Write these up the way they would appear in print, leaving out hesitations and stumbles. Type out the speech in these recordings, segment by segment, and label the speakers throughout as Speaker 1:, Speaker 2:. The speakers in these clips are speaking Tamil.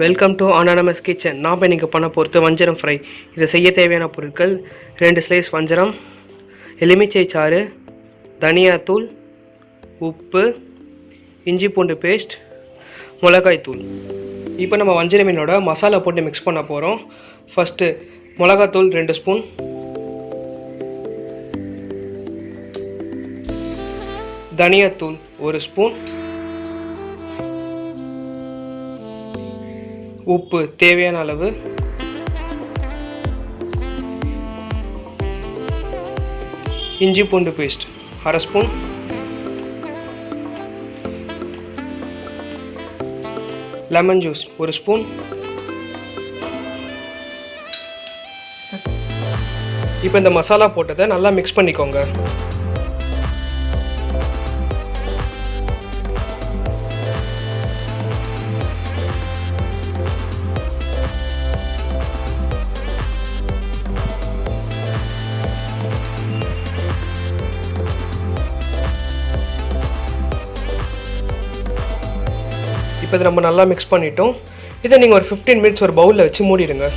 Speaker 1: Welcome to anonymous kitchen. நாம் இன்றைக்கி பண்ண போகிறது வஞ்சரம் ஃப்ரை. இதை செய்ய தேவையான பொருட்கள் 2 ஸ்லைஸ் வஞ்சரம், எலுமிச்சை சாறு, தனியாத்தூள், உப்பு, இஞ்சி பூண்டு பேஸ்ட், மிளகாய் தூள். இப்போ நம்ம வஞ்சர மீனோட மசாலா போட்டு மிக்ஸ் பண்ண போகிறோம். ஃபஸ்ட்டு மிளகாத்தூள் 2 ஸ்பூன், தனியாத்தூள் 1 ஸ்பூன், உப்பு தேவையான அளவு, இஞ்சி பூண்டு paste 1/2 spoon, lemon juice 1 spoon. இப்போ இந்த மசாலா போட்டதை நல்லா மிக்ஸ் பண்ணிக்கோங்க. இப்போ இதை நம்ம நல்லா மிக்ஸ் பண்ணிட்டோம். இதை நீங்கள் ஒரு 15 மினிட்ஸ் ஒரு பவுலில் வச்சு மூடிடுங்க.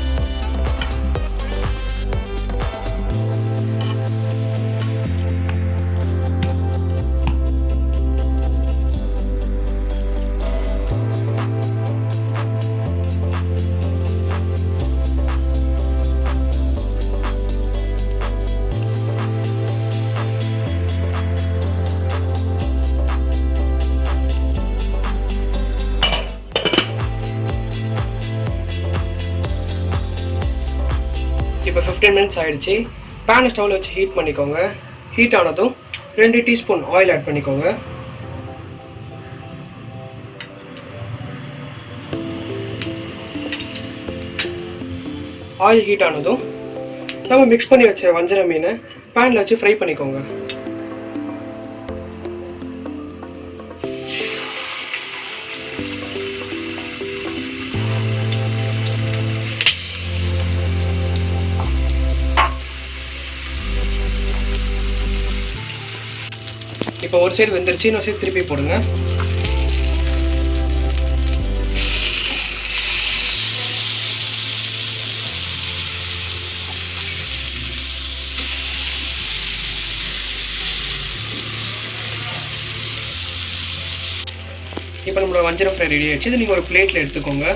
Speaker 1: இப்போ 15 மினிட்ஸ் ஆகிடுச்சு. பேனை ஸ்டவ்வில் வச்சு ஹீட் பண்ணிக்கோங்க. ஹீட் ஆனதும் 2 டீஸ்பூன் ஆயில் ஆட் பண்ணிக்கோங்க. ஆயில் ஹீட் ஆனதும் நம்ம மிக்ஸ் பண்ணி வச்ச வஞ்சர மீனை பேனில் வச்சு ஃப்ரை பண்ணிக்கோங்க. இப்போ ஒரு சைடு வெந்துருச்சு, இன்னொரு சைடு திருப்பி போடுங்க. இப்போ நம்மளோட வஞ்சரம் ஃப்ரை ரெடி ஆயிடுச்சு. இது நீங்கள் ஒரு பிளேட்டில் எடுத்துக்கோங்க.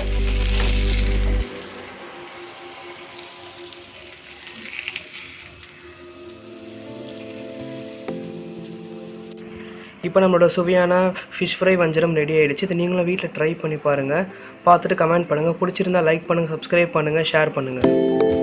Speaker 1: இப்போ நம்மளோட சுவையான ஃபிஷ் ஃப்ரை வஞ்சரம் ரெடி ஆகிடுச்சு. இது நீங்களும் வீட்டில் ட்ரை பண்ணி பாருங்கள். பார்த்துட்டு கமெண்ட் பண்ணுங்கள். பிடிச்சிருந்தா லைக் பண்ணுங்கள், சப்ஸ்கிரைப் பண்ணுங்கள், ஷேர் பண்ணுங்கள்.